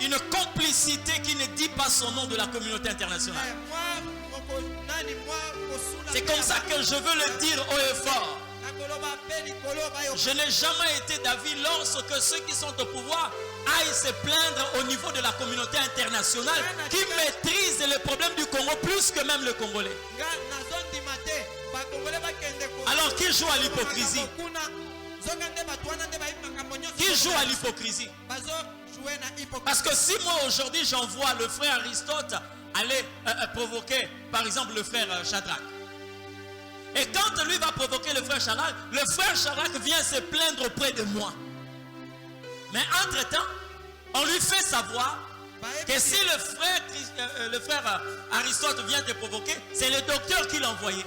Une complicité qui ne dit pas son nom de la communauté internationale. C'est comme ça que je veux le dire haut et fort. Je n'ai jamais été d'avis lorsque ceux qui sont au pouvoir aillent se plaindre au niveau de la communauté internationale qui maîtrise les problèmes du Congo plus que même le Congolais. Alors qui joue à l'hypocrisie? Qui joue à l'hypocrisie? Parce que si moi aujourd'hui j'envoie le frère Aristote aller provoquer par exemple le frère Shadrach, et quand lui va provoquer le frère Shadrach vient se plaindre auprès de moi. Mais entre-temps, on lui fait savoir que si le frère Aristote vient te provoquer, c'est le docteur qui l'a envoyé.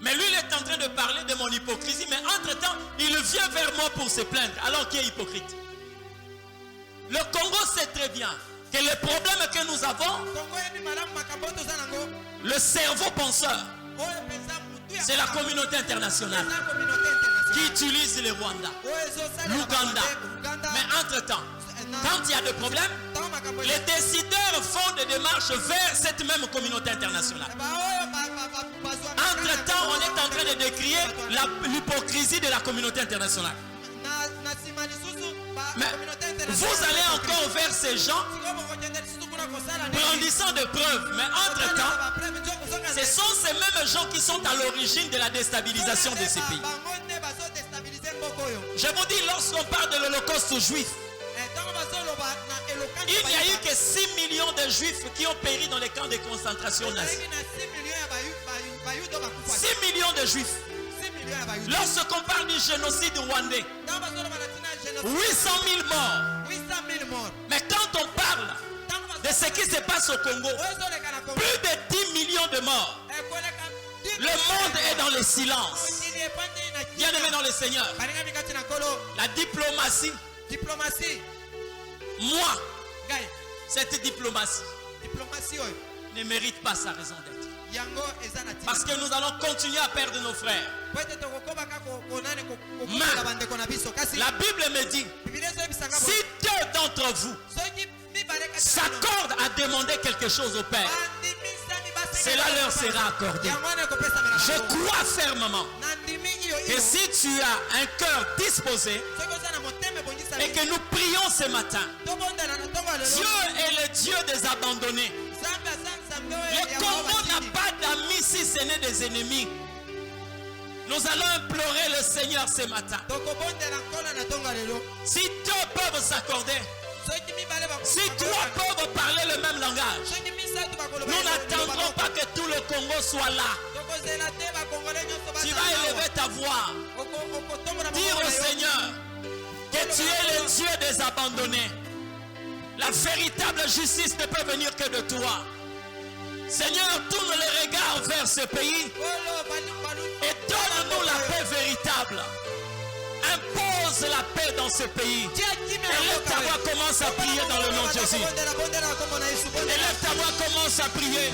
Mais lui, il est en train de parler de mon hypocrisie, mais entre-temps, il vient vers moi pour se plaindre, alors qu'il est hypocrite. Le Congo sait très bien que le problème que nous avons, le cerveau penseur, c'est la communauté internationale qui utilise le Rwanda, l'Ouganda. Mais entre-temps, quand il y a des problèmes, les décideurs font des démarches vers cette même communauté internationale. Entre-temps, on est en train de décrier l'hypocrisie de la communauté internationale. Mais vous allez encore vers ces gens brandissant des preuves. Mais entre-temps, ce sont ces mêmes gens qui sont à l'origine de la déstabilisation de ces pays. Je vous dis, lorsqu'on parle de l'Holocauste juif, il n'y a eu que 6 millions de juifs qui ont péri dans les camps de concentration nazis. 6 millions de juifs. Lorsqu'on parle du génocide rwandais, 800 000 morts. Mais quand on parle de ce qui se passe au Congo, plus de 10 millions de morts. Le monde est dans le silence. Bien-aimé dans le Seigneur, la diplomatie, moi, cette diplomatie ne mérite pas sa raison d'être. Parce que nous allons continuer à perdre nos frères. Mais la Bible me dit, si deux d'entre vous s'accordent à demander quelque chose au Père, cela leur sera accordé. Je crois fermement que si tu as un cœur disposé et que nous prions ce matin, Dieu est le Dieu des abandonnés. Le Congo n'a pas d'amis si ce n'est des ennemis. Nous allons implorer le Seigneur ce matin. Si deux peuvent s'accorder, si trois peuvent parler le même langage, nous n'attendrons pas que tout le Congo soit là. Tu vas élever ta voix, dire au Seigneur que tu es le Dieu des abandonnés. La véritable justice ne peut venir que de toi. Seigneur, tourne les regards vers ce pays et donne-nous la paix véritable. Impose la paix dans ce pays. Élève ta voix, commence à prier dans le nom de Jésus. Élève ta voix, commence à prier.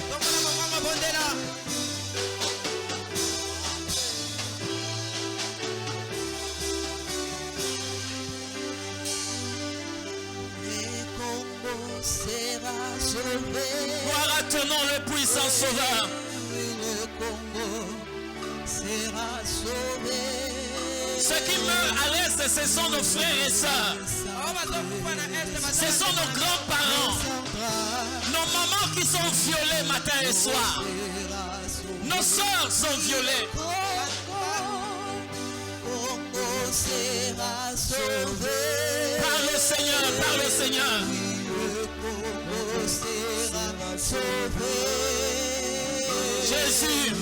Gloire à ton nom, le puissant Sauveur. Le Congo sera sauvé. Ceux qui meurent à l'est, ce sont nos frères et sœurs. Ce sont nos grands-parents. Nos mamans qui sont violées matin et soir. Nos sœurs sont violées. Congo sera sauvé. Par le Seigneur, par le Seigneur. Le Congo sera sauvé. Jésus.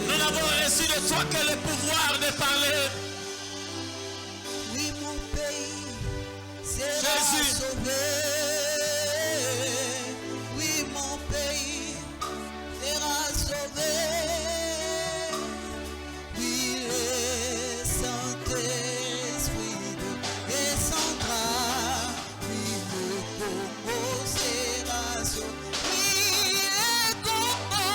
Nous n'avons reçu de toi que le pouvoir de parler. Oui, mon pays sera Jésus. sauvé. Oui, mon pays sera sauvé. Oui, le Saint-Esprit descendra. Oui, le Congo sera sauvé. Oui, le Congo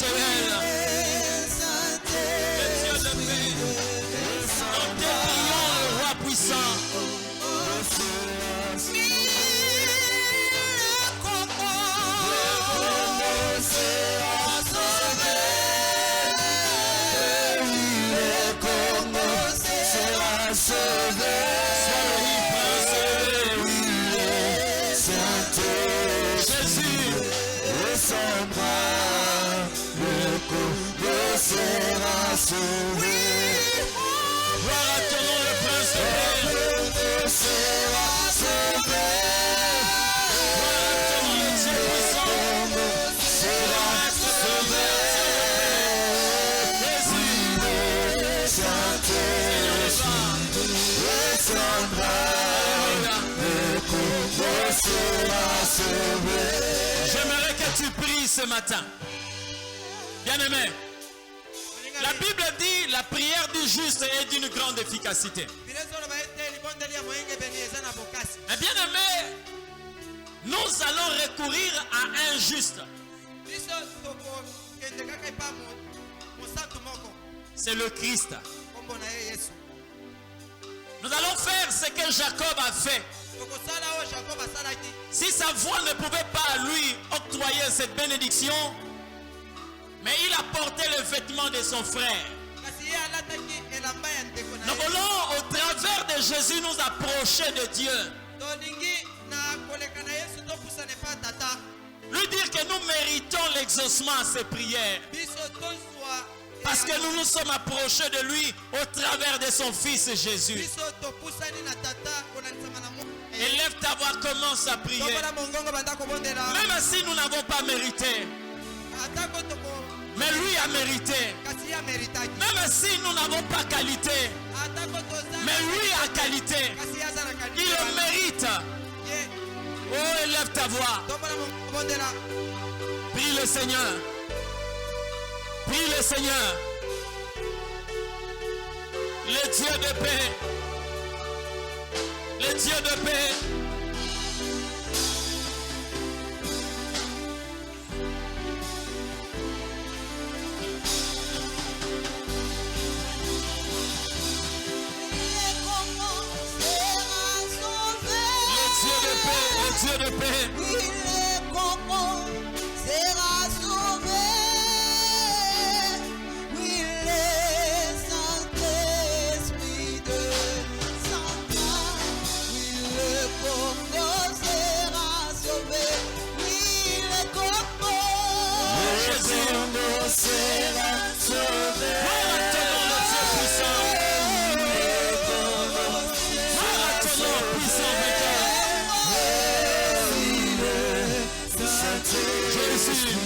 Emmanuel, le Dieu de paix. Nous te prions, le roi puissant. Gloire à ton nom, le prince de paix. Gloire à ton nom, le Dieu puissant. J'aimerais que tu pries ce matin. Bien-aimé, la Bible dit la prière du juste est d'une grande efficacité. Mais bien-aimé, nous allons recourir à un juste. C'est le Christ. Nous allons faire ce que Jacob a fait. Si sa voix ne pouvait pas lui octroyer cette bénédiction, mais il a porté le vêtement de son frère. Nous voulons au travers de Jésus nous approcher de Dieu. Lui dire que nous méritons l'exaucement à ses prières. Parce que nous nous sommes approchés de lui au travers de son fils Jésus. Élève ta voix, commence à prier. Même si nous n'avons pas mérité, mais lui a mérité. Même si nous n'avons pas qualité, mais lui a qualité. Il le mérite. Oh, élève ta voix. Prie le Seigneur. Prie le Seigneur. Le Dieu de paix. Le Dieu de paix. Dieu de paix. Il est comment sera sauvé. Oui, le Saint-Esprit de Santa. Oui, le Congo sera sauvé. Oui, le Congo. Le Congo sera sauvé. Gloire à ton nom, le Dieu puissant. Gloire à ton nom, puissant vainqueur. Jésus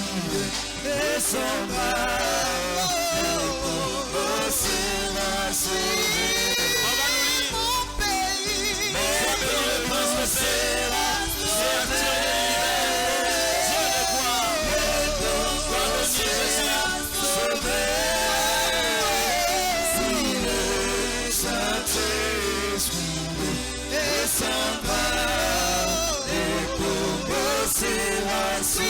descendra, le Congo sera sauvé. On va nous lire. Mon pays, le prince de paix, créature de l'univers, Dieu de gloire, gloire de Dieu Jésus, sauvé. Si le Saint-Esprit descendra, le Congo sera sauvé.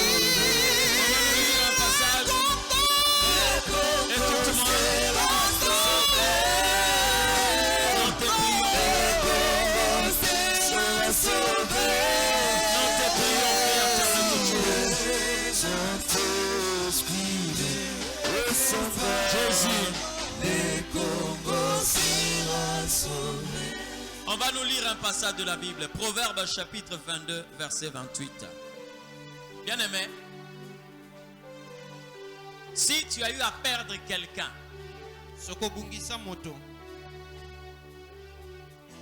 On va nous lire un passage de la Bible, Proverbe chapitre 22, verset 28. Bien-aimé, si tu as eu à perdre quelqu'un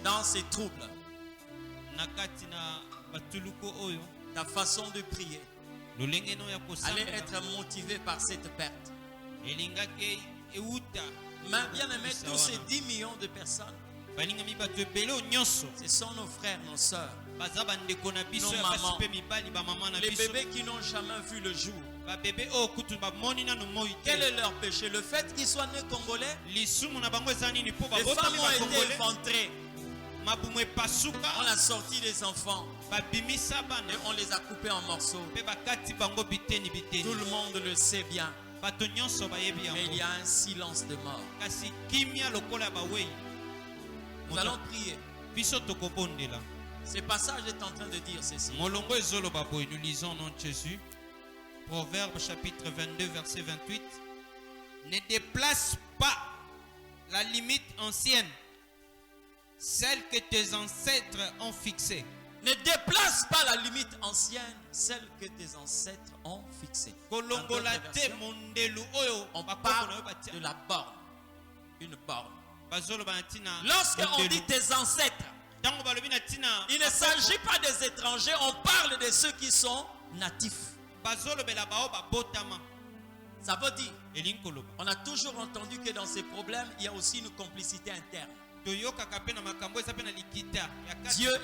dans ces troubles, ta façon de prier allait être motivée par cette perte. Mais bien-aimé, tous ces 10 millions de personnes, ce sont nos frères, nos sœurs, nos mamans, les bébés qui n'ont jamais vu le jour. Quel est leur péché? Le fait qu'ils soient nés congolais? Les femmes ont été éventrées. On a sorti des enfants et on les a coupés en morceaux. Tout le monde le sait bien. Mais il y a un silence de mort. Nous allons prier. Ce passage est en train de dire ceci. Nous lisons au nom de Jésus. Proverbe chapitre 22 verset 28. Ne déplace pas la limite ancienne, celle que tes ancêtres ont fixée. Ne déplace pas la limite ancienne, celle que tes ancêtres ont fixée. On parle de la borne. Une borne. Lorsqu'on dit tes ancêtres, il ne s'agit pas des étrangers, on parle de ceux qui sont natifs. Ça veut dire, on a toujours entendu que dans ces problèmes, il y a aussi une complicité interne. Dieu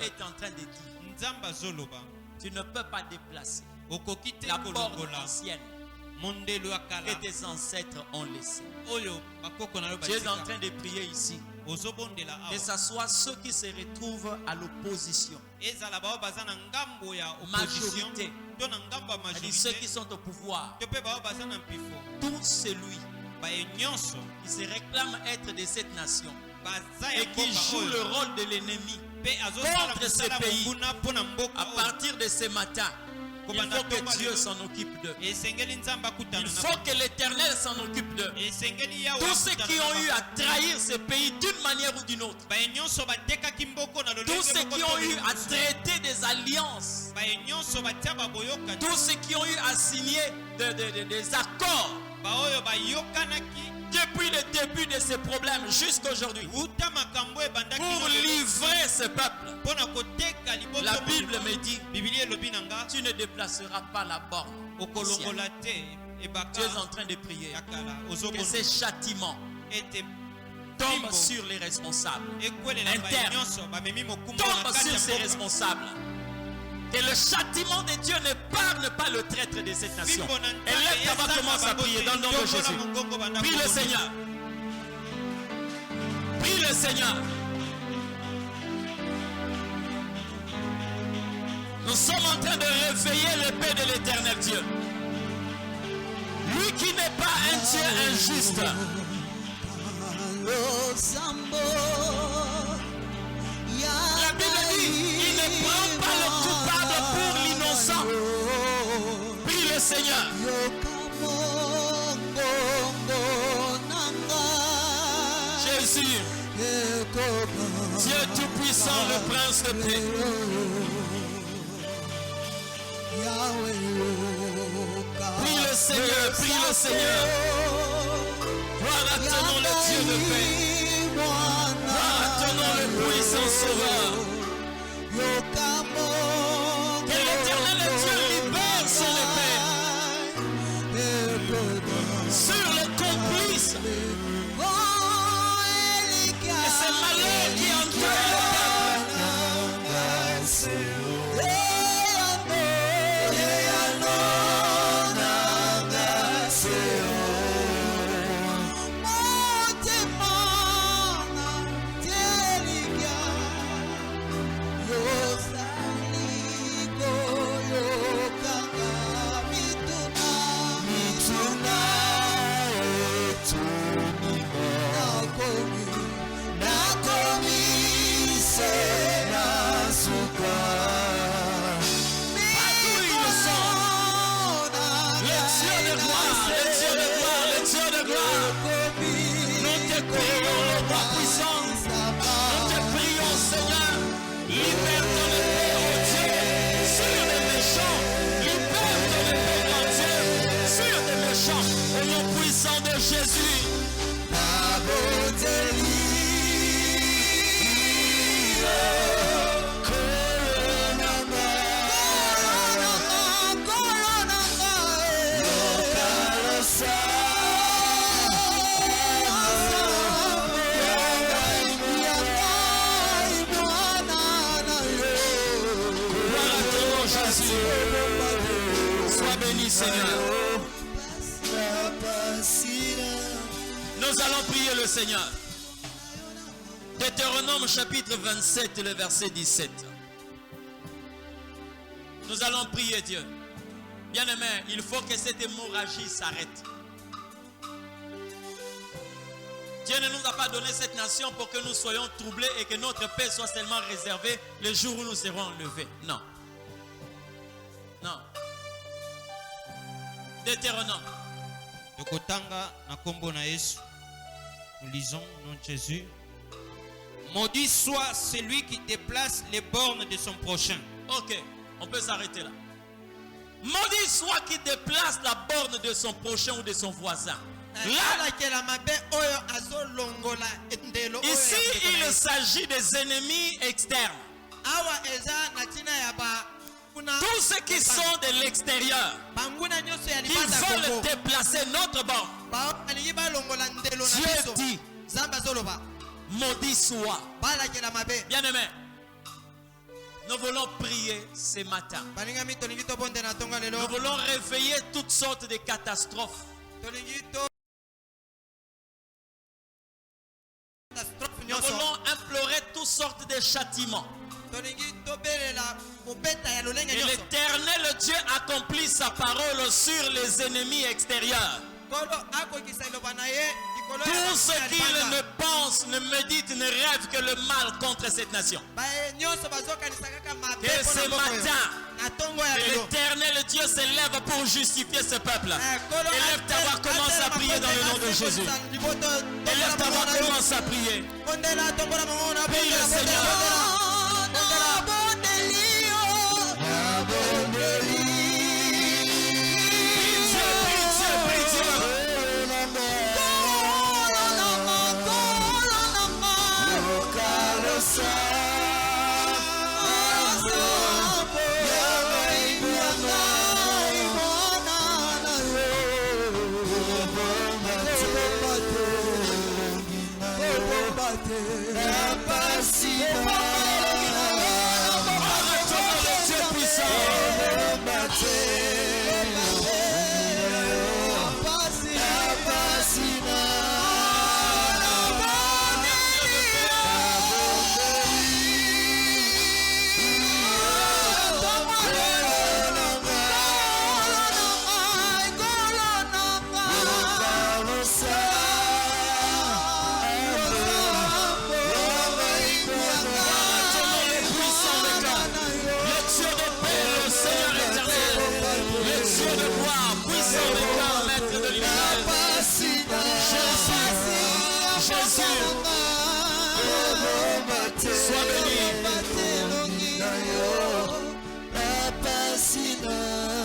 est en train de dire, tu ne peux pas déplacer la borne ancienne que tes ancêtres ont laissée. Tu es en train de prier ici. Que ce soit ceux qui se retrouvent à l'opposition, majorité, c'est-à-dire ceux qui sont au pouvoir, tout celui qui se réclame être de cette nation et qui joue le rôle de l'ennemi contre ce pays, à partir de ce matin, il faut que Dieu s'en occupe d'eux. Il faut que l'Éternel s'en occupe d'eux. Tous ceux qui ont eu à trahir ce pays d'une manière ou d'une autre, tous ceux qui ont eu à traiter des alliances, tous ceux qui ont eu à signer des accords depuis le début de ces problèmes jusqu'à aujourd'hui, pour livrer ce peuple. La Bible me dit, tu ne déplaceras pas la borne. Tu es en train de prier que ces châtiments tombent sur les responsables internes, tombent sur ces responsables. Que le châtiment de Dieu n'épargne pas le traître de cette nation. Et là, tu vas commencer à prier dans le nom de Jésus. Prie le Seigneur. Prie le Seigneur. Nous sommes en train de réveiller l'épée de l'Éternel Dieu. Lui qui n'est pas un Dieu injuste. La Bible dit, il ne prend pas le coupable pour l'innocent. Prie le Seigneur. Jésus, Dieu Tout-Puissant, le Prince de paix. Prie le Seigneur, prie le Seigneur. Gloire à ton nom, le Dieu de paix. Gloire à ton nom, le puissant Sauveur. Que l'Éternel le Dieu libère son épée sur les complices et ces malheurs qui entourent le peuple. Nous allons prier le Seigneur. Deutéronome chapitre 27, le verset 17. Nous allons prier Dieu. Bien-aimé, il faut que cette hémorragie s'arrête. Dieu ne nous a pas donné cette nation pour que nous soyons troublés et que notre paix soit seulement réservée le jour où nous serons enlevés. Non. Non. Deutéronome. Tokotanga na kombo na Yesu. Nous lisons au nom de Jésus. Maudit soit celui qui déplace les bornes de son prochain. Ok, on peut s'arrêter là. Maudit soit qui déplace la borne de son prochain ou de son voisin. Là, ici, il s'agit des ennemis externes. Tous ceux qui sont de l'extérieur, qui veulent déplacer notre borne. Dieu dit, maudit soit. Bien aimé, nous voulons prier ce matin. Nous voulons réveiller toutes sortes de catastrophes. Nous voulons implorer toutes sortes de châtiments. Et l'Éternel Dieu accomplit sa parole sur les ennemis extérieurs. Tous ceux qui ne pensent, ne méditent, ne rêvent que le mal contre cette nation. Et ce matin, l'Éternel Dieu s'élève pour justifier ce peuple. Élève ta voix, commence à prier dans le nom de Jésus. Élève ta voix, commence à prier. Prie le Seigneur.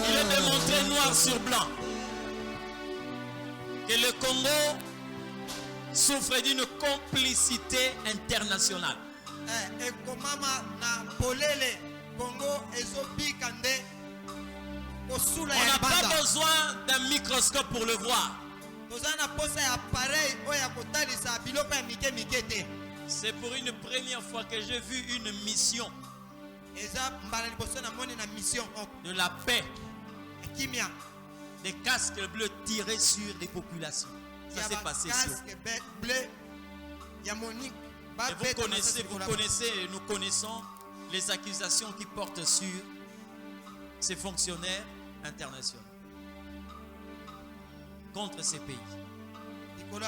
Il est démontré noir sur blanc que le Congo souffre d'une complicité internationale. On n'a pas besoin d'un microscope pour le voir. C'est pour une première fois que j'ai vu une mission de la paix, des casques bleus tirés sur les populations. Ça s'est passé et vous connaissez, nous connaissons les accusations qui portent sur ces fonctionnaires internationaux contre ces pays.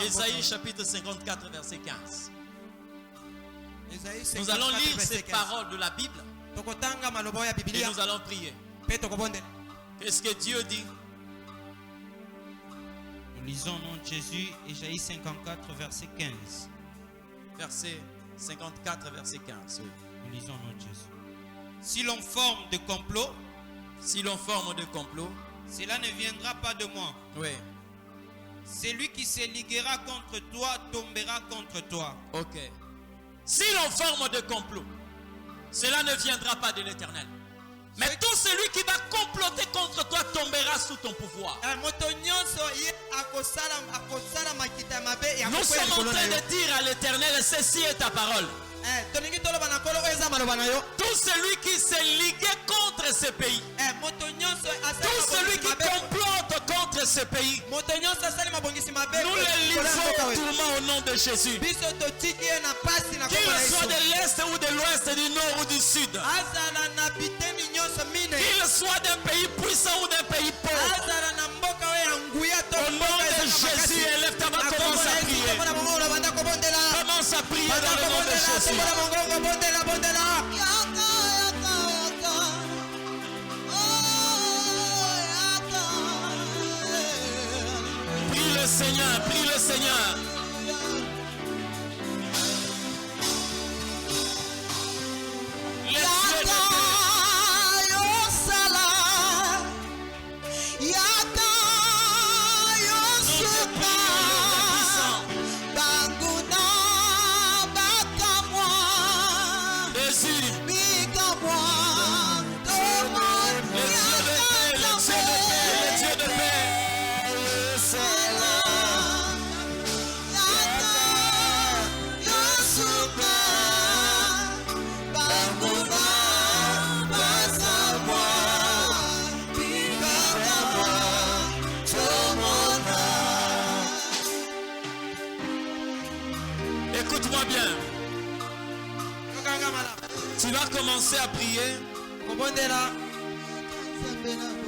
Ésaïe chapitre 54 verset 15. Nous allons lire ces paroles de la Bible et nous allons prier. Qu'est-ce que Dieu dit? Nous lisons au nom de Jésus, Ésaïe 54 verset 15. Verset 54 verset 15. Oui. Nous lisons au nom de Jésus. Si l'on forme de complot, cela ne viendra pas de moi. Oui. Celui qui se liguera contre toi tombera contre toi. Ok. Si l'on forme de complot, cela ne viendra pas de l'Éternel. Mais tout celui qui va comploter contre toi tombera sous ton pouvoir. Nous sommes en train de dire à l'Éternel, ceci est ta parole. Tout celui qui s'est ligué contre ce pays, tout celui qui complote contre ce pays, nous les livrons au tourment au nom de Jésus. Qu'il soit de l'Est ou de l'Ouest, du Nord ou du Sud, qu'il soit d'un pays puissant ou d'un pays pauvre, au nom de Jésus, élève ta main, commence à prier. prier dans le nom de Jésus. Prie le Seigneur, prie le Seigneur. Écoute-moi bien. Tu vas commencer à prier.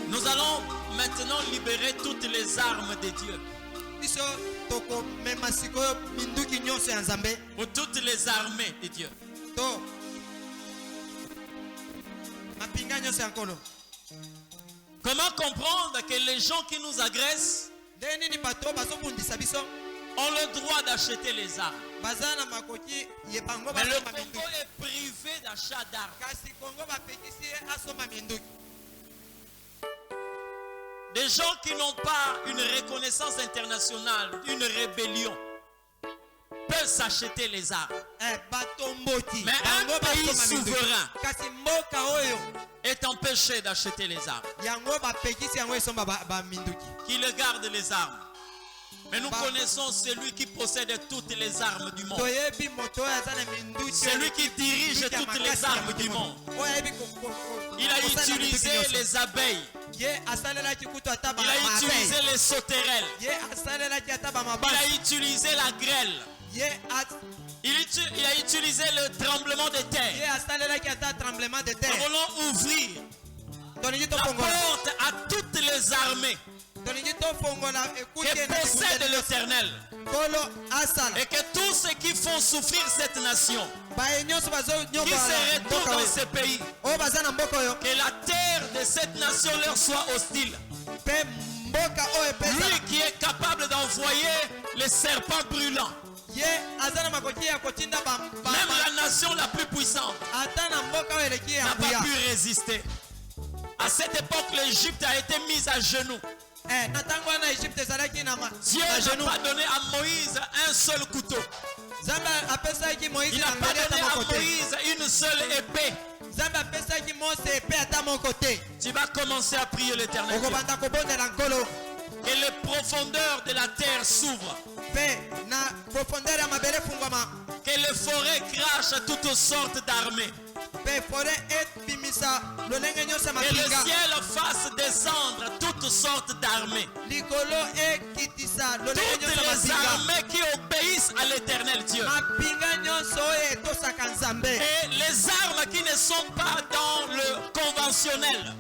Nous allons maintenant libérer toutes les armes de Dieu. Pour toutes les armées de Dieu. Comment comprendre que les gens qui nous agressent ont le droit d'acheter les armes? Mais le Congo est privé d'achat d'armes. Des gens qui n'ont pas une reconnaissance internationale, une rébellion, peuvent s'acheter les armes. Mais un pays souverain est empêché d'acheter les armes. Qui le garde les armes? Mais nous connaissons celui qui possède toutes les armes du monde. Celui qui dirige toutes les armes du monde. Il a utilisé les abeilles. Il a utilisé les sauterelles. Il a utilisé la grêle. Il a utilisé le tremblement de terre. Nous voulons ouvrir la porte à toutes les armées qui possèdent l'Éternel. Et que tous ceux qui font souffrir cette nation, qui se retrouvent dans ce pays, que la terre de cette nation leur soit hostile. Lui qui est capable d'envoyer les serpents brûlants. Même la nation la plus puissante n'a pas pu résister. À cette époque, l'Égypte a été mise à genoux. Dieu n'a pas donné à Moïse un seul couteau. Il n'a pas donné à Moïse une seule épée. Tu vas commencer à prier l'Éternel. Que les profondeurs de la terre s'ouvrent. Que les forêts crachent toutes sortes d'armées. Que le ciel fasse descendre toutes sortes d'armées. Toutes les armées qui obéissent à l'Éternel Dieu. Et les armes qui ne sont pas dans le conventionnel.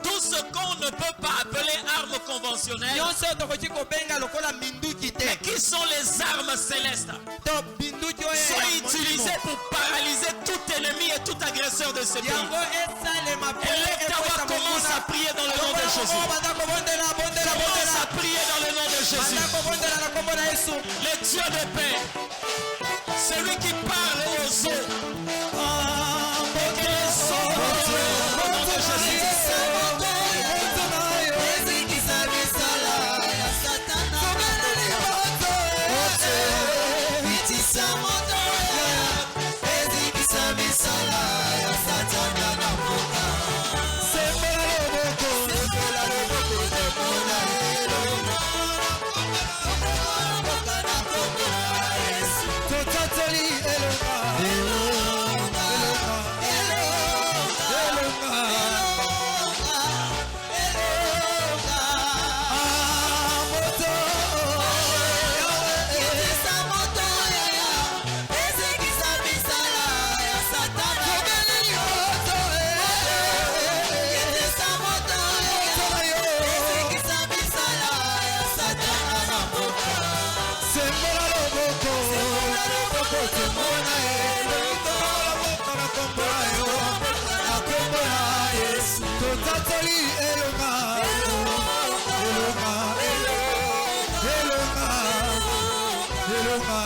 Tout ce qu'on ne peut pas appeler armes conventionnelles, mais qui sont les armes célestes, soient utilisées pour paralyser tout ennemi et tout agresseur de ce pays. Et l'État commence à prier dans le nom de Jésus. Commence à prier dans le nom de Jésus. Le Dieu de paix, celui qui parle aux eaux, et que les eaux au nom de Jésus. Totally, tomona eloko na kombo na yo na kombo na Yesu totatoli elonga elonga elonga elonga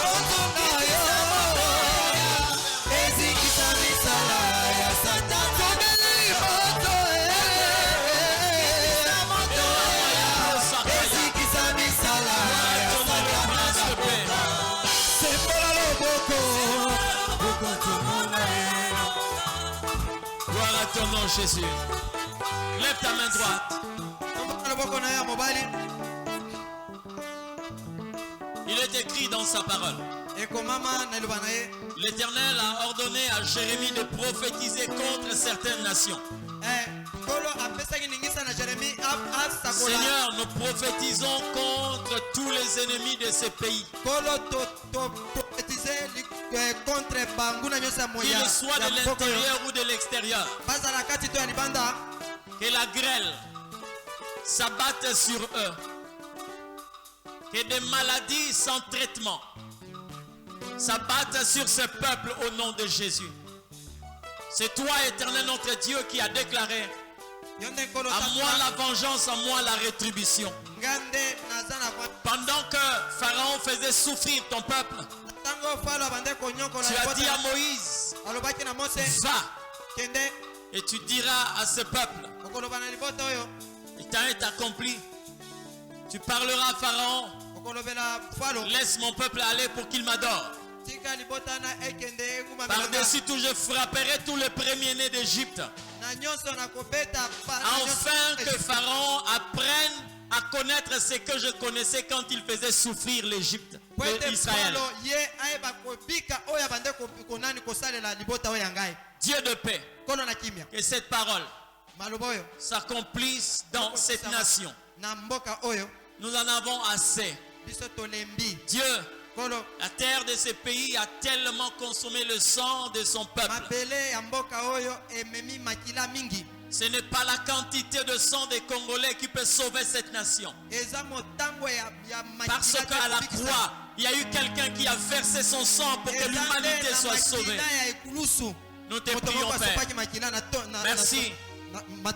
moto na yo ezikisa misala ya Satan tomeli moto ezikisa misala ya Satan sembola loboko Gloire à ton nom, Jésus. Lève ta main droite. Il est écrit dans sa parole. L'Éternel a ordonné à Jérémie de prophétiser contre certaines nations. Seigneur, nous prophétisons contre tous les ennemis de ces pays. Qu'ils soient de l'intérieur ou de l'extérieur. Que la grêle s'abatte sur eux. Que des maladies sans traitement s'abattent sur ce peuple au nom de Jésus. C'est toi, Éternel notre Dieu, qui a déclaré: à moi la vengeance, à moi la rétribution. Pendant que Pharaon faisait souffrir ton peuple, tu as dit à Moïse: va et tu diras à ce peuple, il t'a été accompli. Tu parleras à Pharaon: laisse mon peuple aller pour qu'il m'adore. Par-dessus tout, je frapperai tous les premiers-nés d'Égypte, afin que Pharaon apprenne à connaître ce que je connaissais quand il faisait souffrir l'Égypte, Israël. Dieu de paix, que cette parole s'accomplisse dans cette nation. Nous en avons assez. Dieu, la terre de ce pays a tellement consommé le sang de son peuple. Ce n'est pas la quantité de sang des Congolais qui peut sauver cette nation. Parce qu'à la croix, il y a eu quelqu'un qui a versé son sang pour que l'humanité soit sauvée. Nous te prions, Père. Merci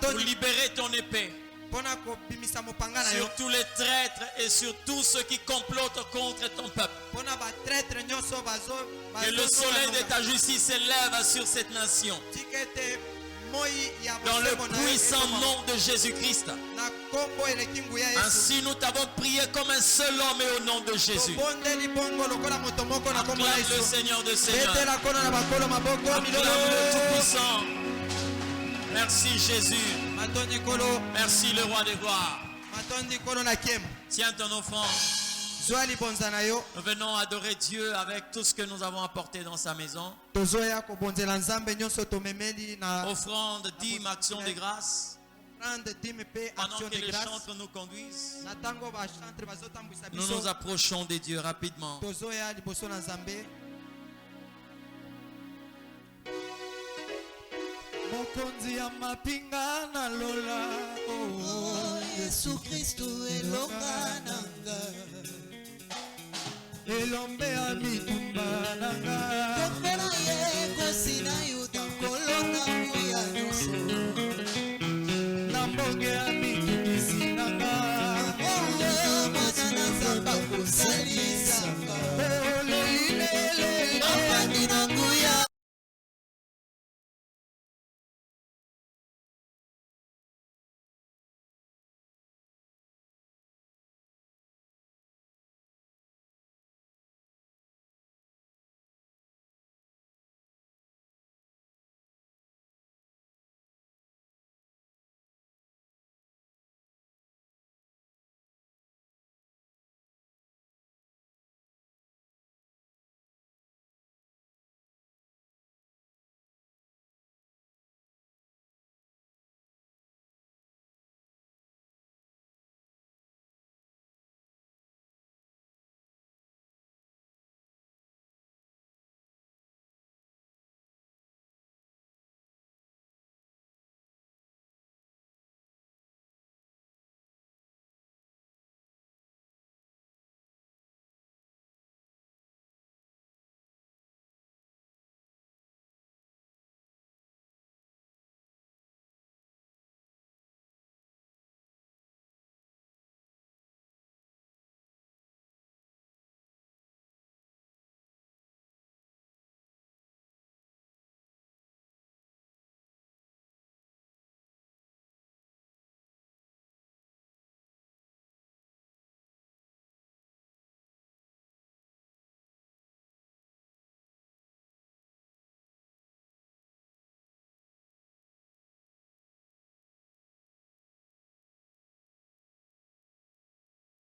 pour libérer ton épée sur tous les traîtres et sur tous ceux qui complotent contre ton peuple. Que le soleil de ta justice s'élève sur cette nation. Dans le puissant nom de Jésus-Christ. Ainsi nous t'avons prié comme un seul homme et au nom de Jésus. Acclame le Seigneur de Seigneurs. Acclame le Tout-Puissant. Merci Jésus. Merci le Roi des Gloires. Tiens ton offrande. Nous venons adorer Dieu avec tout ce que nous avons apporté dans sa maison. Offrande, dîme, action de grâce. Pendant que les chantres nous conduisent, nous nous approchons de Dieu rapidement. Mokonzi ya mapinga na lola, oh Yesu Kristu elonga nanga, elombe ya mitumba nanga, kombela ye kosina yuta kolonga muya nyonso, na mbonge